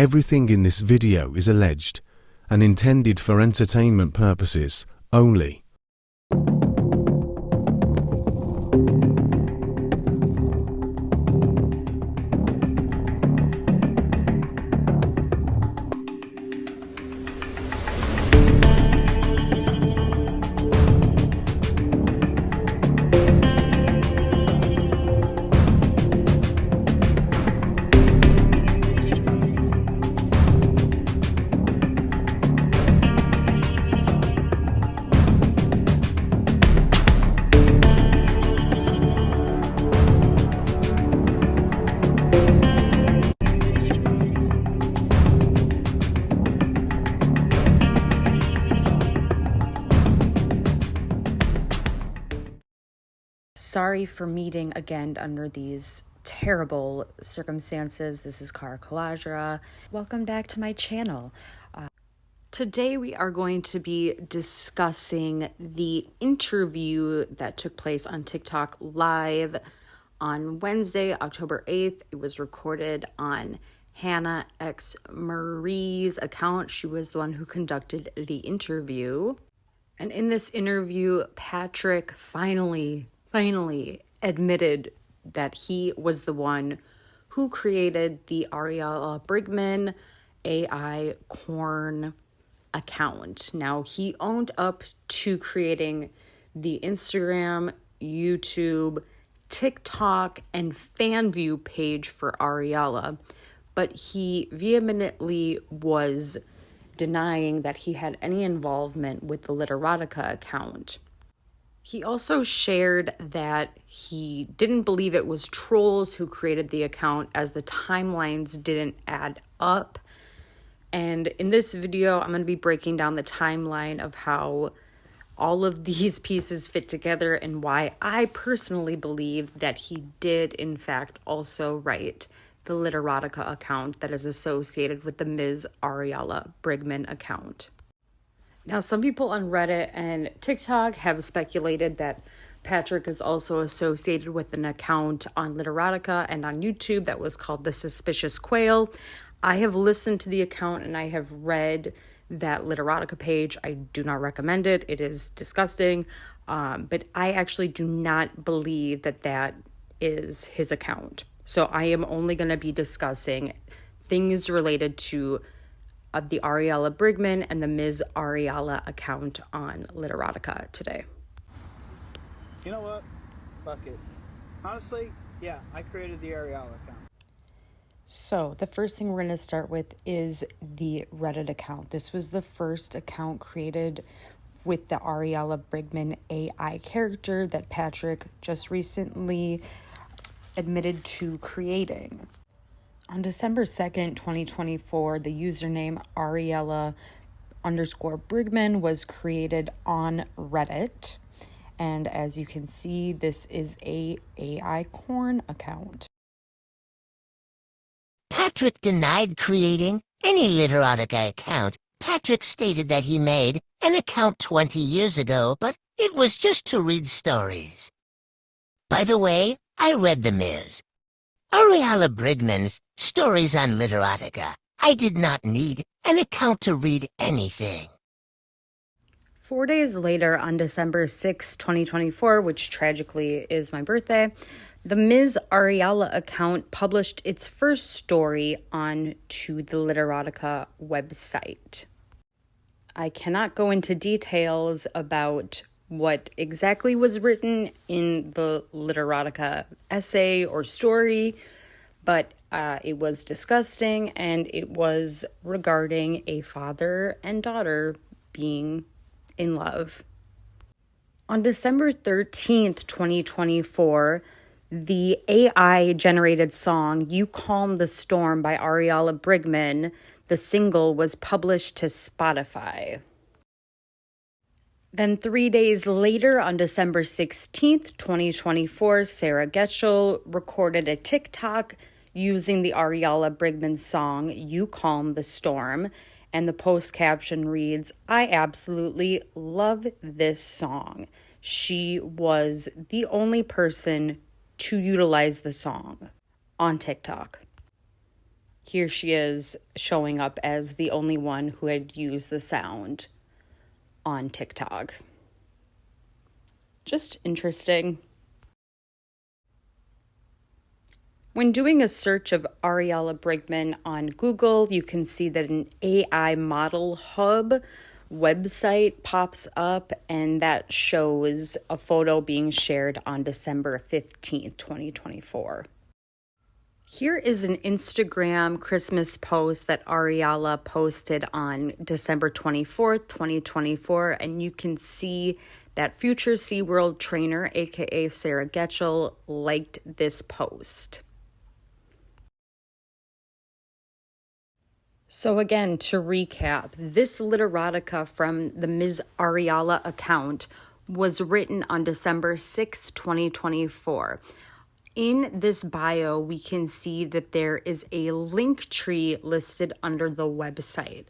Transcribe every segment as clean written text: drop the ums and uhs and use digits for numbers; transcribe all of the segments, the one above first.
Everything in this video is alleged and intended for entertainment purposes only. Sorry for meeting again under these terrible circumstances. This is Cara Kalajra. Welcome back to my channel. Today we are going to be discussing the interview that took place on TikTok Live on Wednesday, October 8th. It was recorded on Hannah X Marie's account. She was the one who conducted the interview. And in this interview, Patrick finally admitted that he was the one who created the Ariella Brigman AI corn account. Now, he owned up to creating the Instagram, YouTube, TikTok, and fan view page for Ariella, but he vehemently was denying that he had any involvement with the Literotica account. He also shared that he didn't believe it was trolls who created the account as the timelines didn't add up. And in this video, I'm going to be breaking down the timeline of how all of these pieces fit together and why I personally believe that he did, in fact, also write the Literotica account that is associated with the Ms. Ariella Brigman account. Now, some people on Reddit and TikTok have speculated that Patrick is also associated with an account on Literotica and on YouTube that was called The Suspicious Quail. I have listened to the account and I have read that Literotica page. I do not recommend it. It is disgusting. But I actually do not believe that that is his account. So I am only going to be discussing things related to the Ariella Brigman and the Ms. Ariella account on Literotica today. You know what? Fuck it. Honestly, yeah, I created the Ariella account. So the first thing we're going to start with is the Reddit account. This was the first account created with the Ariella Brigman AI character that Patrick just recently admitted to creating. On December 2nd, 2024, the username Ariella_Brigman was created on Reddit. And as you can see, this is a AI corn account. Patrick denied creating any Literotica account. Patrick stated that he made an account 20 years ago, but it was just to read stories. By the way, I read the Ms. Ariella Brigman's stories on Literotica. I did not need an account to read anything. 4 days later, on December 6, 2024, which tragically is my birthday, the Ms. Ariella account published its first story onto the Literotica website. I cannot go into details about what exactly was written in the Literotica essay or story, but it was disgusting, and it was regarding a father and daughter being in love. On December 13th, 2024, the AI-generated song You Calm the Storm by Ariella Brigman, the single, was published to Spotify. Then 3 days later, on December 16th, 2024, Sarah Getchell recorded a TikTok using the Ariella Brigman song, You Calm the Storm, and the post caption reads, I absolutely love this song. She was the only person to utilize the song on TikTok. Here she is showing up as the only one who had used the sound on TikTok. Just interesting. When doing a search of Ariella Brigman on Google, you can see that an AI Model Hub website pops up, and that shows a photo being shared on December 15th, 2024. Here is an Instagram Christmas post that Ariella posted on December 24th, 2024, and you can see that future SeaWorld trainer, aka Sarah Getchell, liked this post. So again, to recap, this literotica from the Ms. Ariella account was written on December 6th, 2024. In this bio, we can see that there is a link tree listed under the website.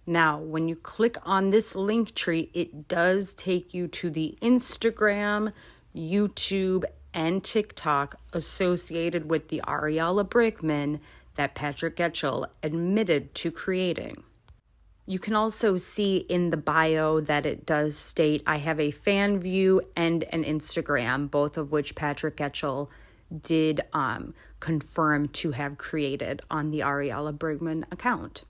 Now, when you click on this link tree, it does take you to the Instagram, YouTube, and TikTok associated with the Ariella Brigman that Patrick Getchell admitted to creating. You can also see in the bio that it does state, I have a fan view and an Instagram, both of which Patrick Getchell did confirm to have created on the Ariella Brigman account.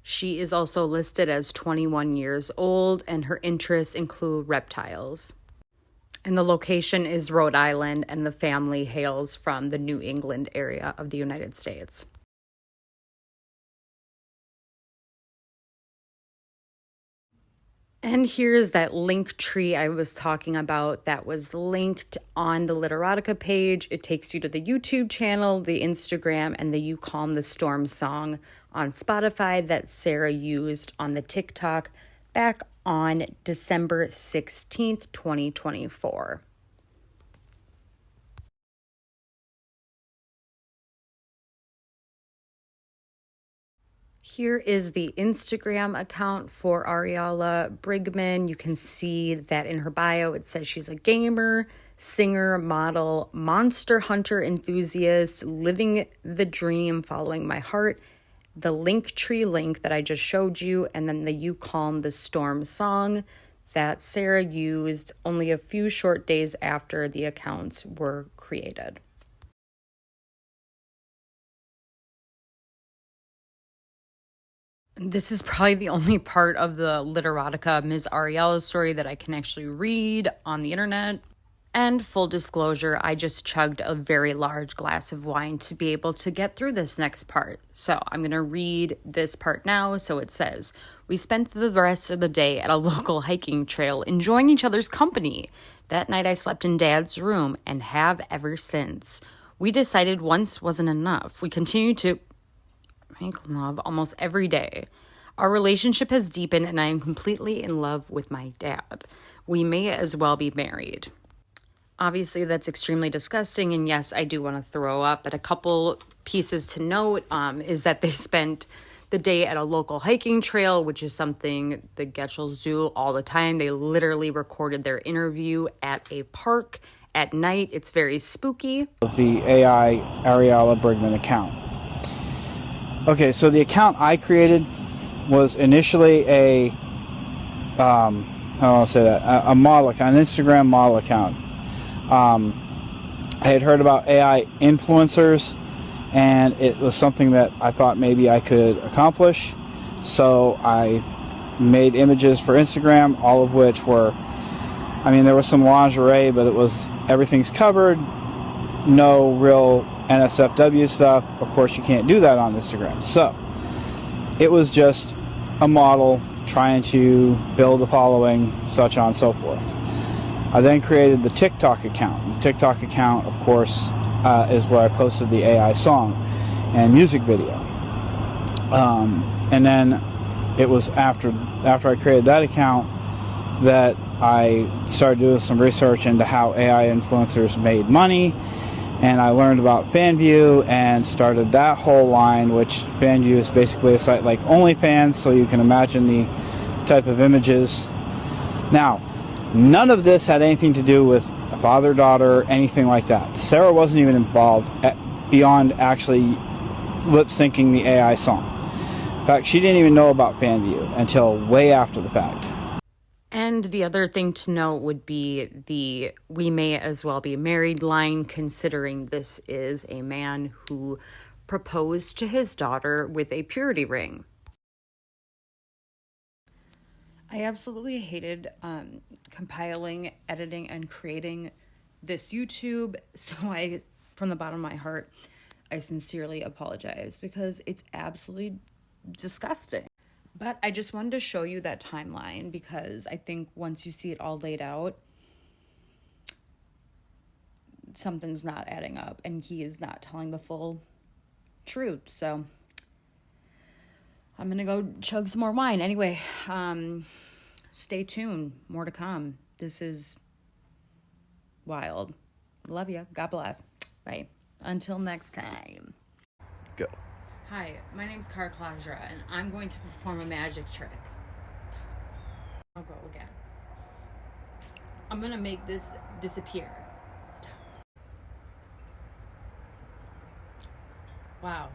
She is also listed as 21 years old, and her interests include reptiles. And the location is Rhode Island, and the family hails from the New England area of the United States. And here's that link tree I was talking about that was linked on the Literotica page. It takes you to the YouTube channel, the Instagram, and the You Calm the Storm song on Spotify that Sarah used on the TikTok back on December 16th, 2024. Here is the Instagram account for Ariella Brigman. You can see that in her bio, it says she's a gamer, singer, model, monster hunter enthusiast, living the dream, following my heart, the link tree link that I just showed you, and then the You Calm the Storm song that Sarah used only a few short days after the accounts were created. This is probably the only part of the Literotica Ms. Ariella's story that I can actually read on the internet. And full disclosure, I just chugged a very large glass of wine to be able to get through this next part. So I'm going to read this part now. So it says, we spent the rest of the day at a local hiking trail enjoying each other's company. That night I slept in Dad's room and have ever since. We decided once wasn't enough. We continued to make love almost every day. Our relationship has deepened and I am completely in love with my dad. We may as well be married. Obviously, that's extremely disgusting, and yes, I do want to throw up, but a couple pieces to note is that they spent the day at a local hiking trail, which is something the Getchells do all the time. They literally recorded their interview at a park at night. It's very spooky. The AI Ariella Brigman account. Okay, so the account I created was initially a model account, an Instagram model account. I had heard about AI influencers, and it was something that I thought maybe I could accomplish. So I made images for Instagram, all of which were, there was some lingerie, but it was everything's covered, no real NSFW stuff. Of course, you can't do that on Instagram. So it was just a model trying to build a following, such on and so forth. I then created the TikTok account. The TikTok account, of course, is where I posted the AI song and music video. And then it was after I created that account that I started doing some research into how AI influencers made money. And I learned about FanView and started that whole line, which FanView is basically a site like OnlyFans, so you can imagine the type of images. Now, none of this had anything to do with a father-daughter, anything like that. Sarah wasn't even involved beyond actually lip syncing the AI song. In fact, she didn't even know about FanView until way after the fact. And the other thing to note would be the "we may as well be married" line, considering this is a man who proposed to his daughter with a purity ring. I absolutely hated compiling, editing, and creating this YouTube. So from the bottom of my heart, I sincerely apologize because it's absolutely disgusting. But I just wanted to show you that timeline because I think once you see it all laid out, something's not adding up and he is not telling the full truth. So I'm gonna go chug some more wine. Anyway, stay tuned. More to come. This is wild. Love you. God bless. Bye. Until next time. Go. Hi, my name's Carclasra, and I'm going to perform a magic trick. I'll go again. I'm gonna make this disappear. Stop. Wow.